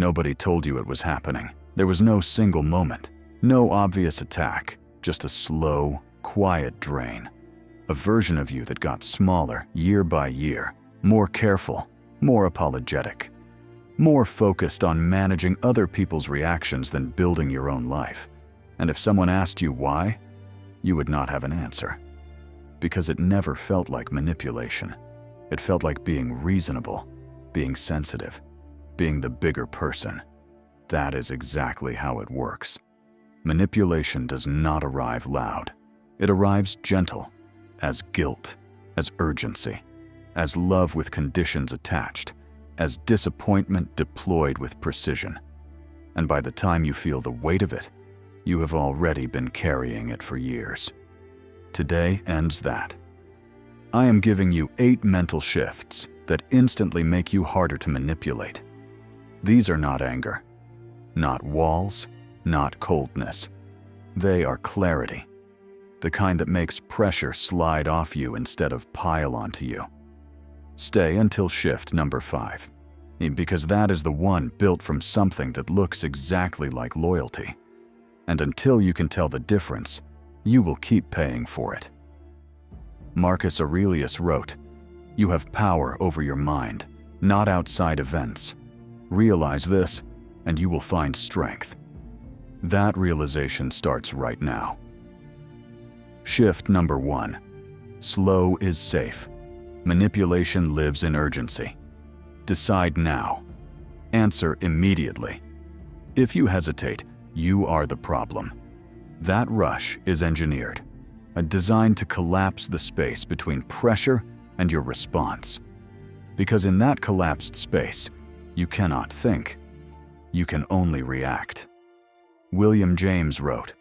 Nobody told you it was happening. There was no single moment, no obvious attack, just a slow, quiet drain. A version of you that got smaller year by year, more careful, more apologetic, more focused on managing other people's reactions than building your own life. And if someone asked you why, you would not have an answer. Because it never felt like manipulation. It felt like being reasonable, being sensitive, being the bigger person. That is exactly how it works. Manipulation does not arrive loud. It arrives gentle, as guilt, as urgency, as love with conditions attached, as disappointment deployed with precision. And by the time you feel the weight of it, you have already been carrying it for years. Today ends that. I am giving you 8 mental shifts that instantly make you harder to manipulate. These are not anger, not walls, not coldness. They are clarity, the kind that makes pressure slide off you instead of pile onto you. Stay until shift number 5, because that is the one built from something that looks exactly like loyalty. And until you can tell the difference, you will keep paying for it. Marcus Aurelius wrote, "You have power over your mind, not outside events. Realize this, and you will find strength." That realization starts right now. Shift number 1. Slow is safe. Manipulation lives in urgency. Decide now. Answer immediately. If you hesitate, you are the problem. That rush is engineered, designed to collapse the space between pressure and your response. Because in that collapsed space, you cannot think. You can only react. William James wrote,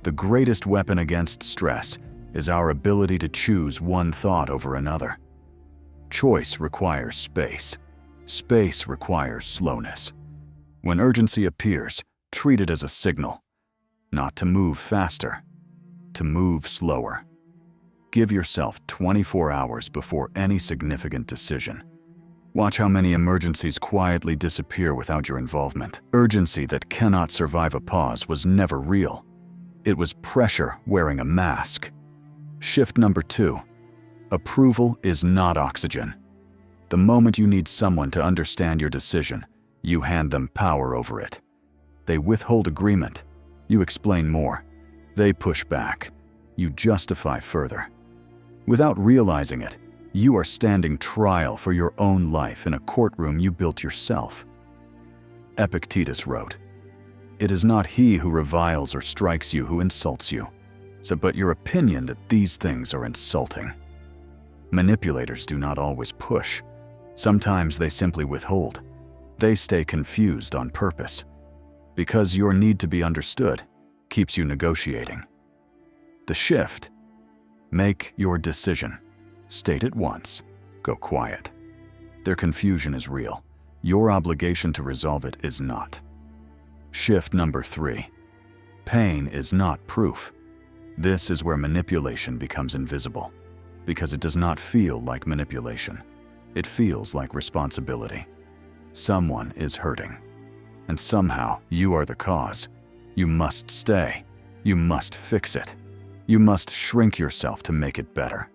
"The greatest weapon against stress is our ability to choose one thought over another. Choice requires space. Space requires slowness. When urgency appears, treat it as a signal. Not to move faster, to move slower. Give yourself 24 hours before any significant decision. Watch how many emergencies quietly disappear without your involvement. Urgency that cannot survive a pause was never real. It was pressure wearing a mask. Shift number 2. Approval is not oxygen. The moment you need someone to understand your decision, you hand them power over it. They withhold agreement. You explain more. They push back. You justify further. Without realizing it, you are standing trial for your own life in a courtroom you built yourself. Epictetus wrote, "It is not he who reviles or strikes you who insults you, but your opinion that these things are insulting." Manipulators do not always push. Sometimes they simply withhold. They stay confused on purpose. Because your need to be understood keeps you negotiating. The shift: make your decision. State it once. Go quiet. Their confusion is real. Your obligation to resolve it is not. Shift number 3. Pain is not proof. This is where manipulation becomes invisible, because it does not feel like manipulation. It feels like responsibility. Someone is hurting. And somehow you are the cause. You must stay. You must fix it. You must shrink yourself to make it better.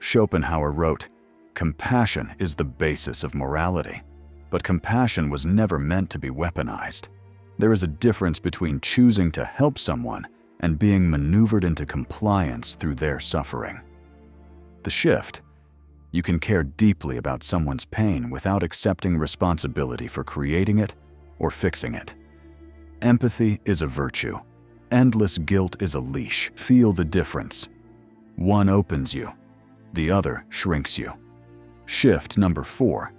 Schopenhauer wrote, "Compassion is the basis of morality." But compassion was never meant to be weaponized. There is a difference between choosing to help someone and being maneuvered into compliance through their suffering. The shift: you can care deeply about someone's pain without accepting responsibility for creating it or fixing it. Empathy is a virtue. Endless guilt is a leash. Feel the difference. One opens you, the other shrinks you. Shift number 4.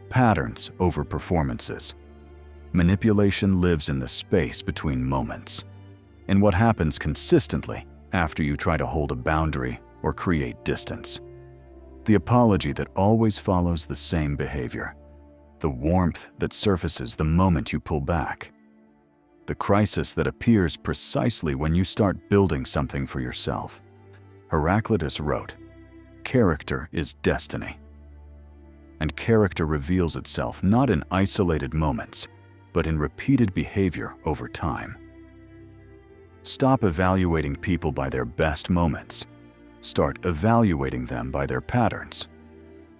Patterns over performances. Manipulation lives in the space between moments, in what happens consistently after you try to hold a boundary or create distance. The apology that always follows the same behavior. The warmth that surfaces the moment you pull back. The crisis that appears precisely when you start building something for yourself. Heraclitus wrote, "Character is destiny." And character reveals itself not in isolated moments, but in repeated behavior over time. Stop evaluating people by their best moments. Start evaluating them by their patterns.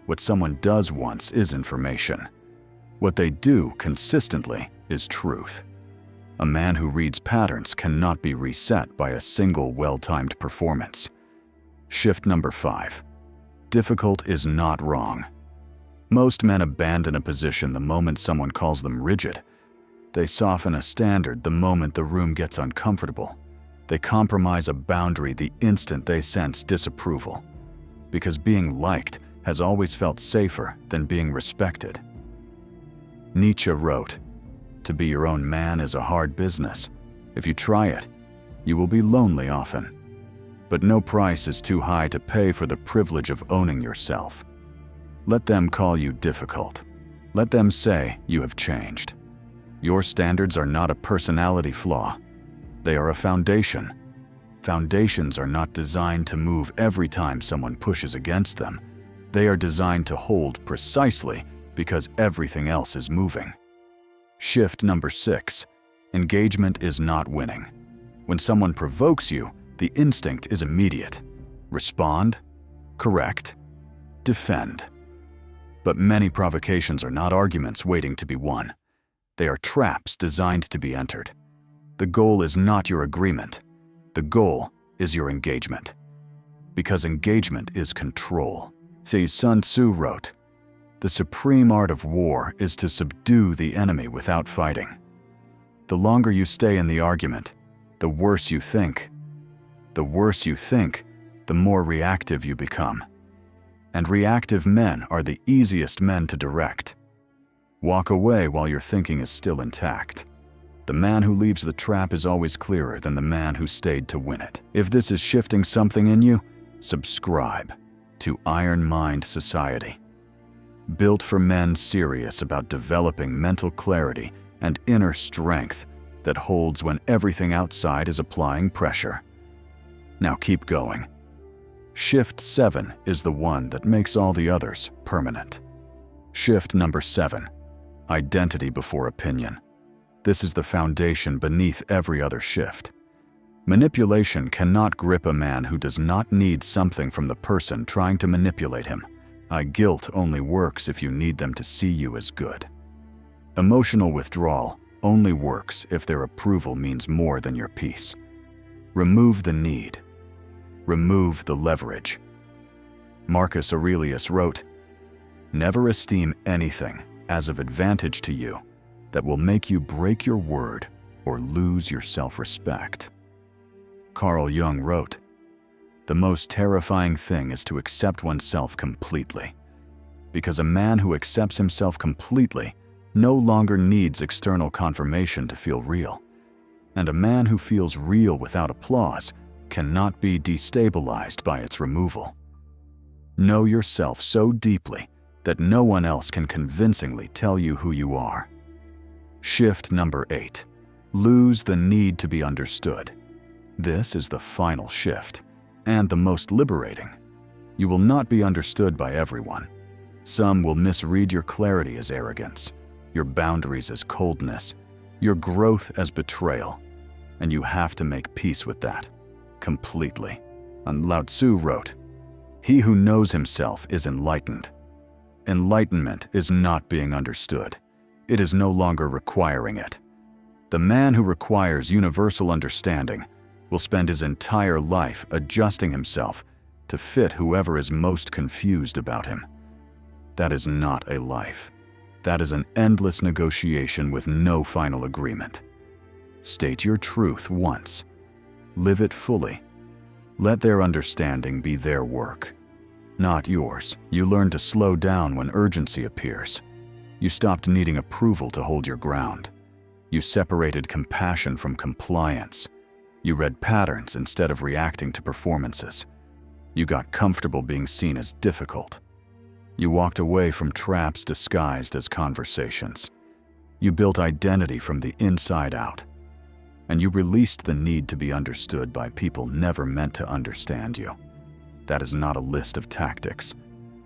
What someone does once is information. What they do consistently is truth. A man who reads patterns cannot be reset by a single well-timed performance. Shift number 5. Difficult is not wrong. Most men abandon a position the moment someone calls them rigid. They soften a standard the moment the room gets uncomfortable. They compromise a boundary the instant they sense disapproval. Because being liked has always felt safer than being respected. Nietzsche wrote, "To be your own man is a hard business. If you try it, you will be lonely often. But no price is too high to pay for the privilege of owning yourself." Let them call you difficult. Let them say you have changed. Your standards are not a personality flaw. They are a foundation. Foundations are not designed to move every time someone pushes against them. They are designed to hold precisely because everything else is moving. Shift number 6. Engagement is not winning. When someone provokes you, the instinct is immediate. Respond, correct, defend. But many provocations are not arguments waiting to be won. They are traps designed to be entered. The goal is not your agreement. The goal is your engagement. Because engagement is control. See, Sun Tzu wrote, "The supreme art of war is to subdue the enemy without fighting." The longer you stay in the argument, the worse you think. The worse you think, the more reactive you become. And reactive men are the easiest men to direct. Walk away while your thinking is still intact. The man who leaves the trap is always clearer than the man who stayed to win it. If this is shifting something in you, subscribe to Iron Mind Society. Built for men serious about developing mental clarity and inner strength that holds when everything outside is applying pressure. Now keep going. Shift 7 is the one that makes all the others permanent. Shift number 7. Identity before opinion. This is the foundation beneath every other shift. Manipulation cannot grip a man who does not need something from the person trying to manipulate him. Guilt only works if you need them to see you as good. Emotional withdrawal only works if their approval means more than your peace. Remove the need. Remove the leverage. Marcus Aurelius wrote, "Never esteem anything as of advantage to you that will make you break your word or lose your self-respect." Carl Jung wrote, "The most terrifying thing is to accept oneself completely, because a man who accepts himself completely no longer needs external confirmation to feel real, and a man who feels real without applause cannot be destabilized by its removal. Know yourself so deeply that no one else can convincingly tell you who you are." Shift number 8. Lose the need to be understood. This is the final shift, and the most liberating. You will not be understood by everyone. Some will misread your clarity as arrogance, your boundaries as coldness, your growth as betrayal, and you have to make peace with that, completely. And Lao Tzu wrote, "He who knows himself is enlightened." Enlightenment is not being understood. It is no longer requiring it. The man who requires universal understanding will spend his entire life adjusting himself to fit whoever is most confused about him. That is not a life. That is an endless negotiation with no final agreement. State your truth once. Live it fully. Let their understanding be their work, not yours. You learn to slow down when urgency appears. You stopped needing approval to hold your ground. You separated compassion from compliance. You read patterns instead of reacting to performances. You got comfortable being seen as difficult. You walked away from traps disguised as conversations. You built identity from the inside out. And you released the need to be understood by people never meant to understand you. That is not a list of tactics.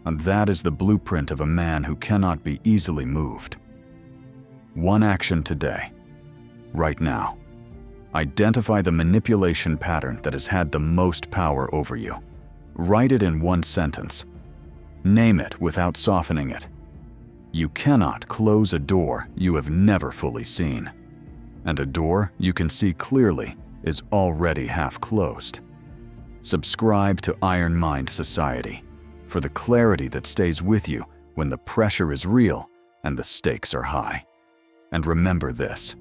And that is the blueprint of a man who cannot be easily moved. One action today, right now. Identify the manipulation pattern that has had the most power over you. Write it in one sentence. Name it without softening it. You cannot close a door you have never fully seen. And a door you can see clearly is already half closed. Subscribe to Iron Mind Society for the clarity that stays with you when the pressure is real and the stakes are high. And remember this: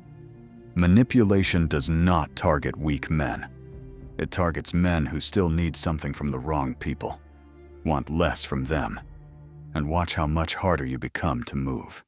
manipulation does not target weak men. It targets men who still need something from the wrong people, want less from them, and watch how much harder you become to move.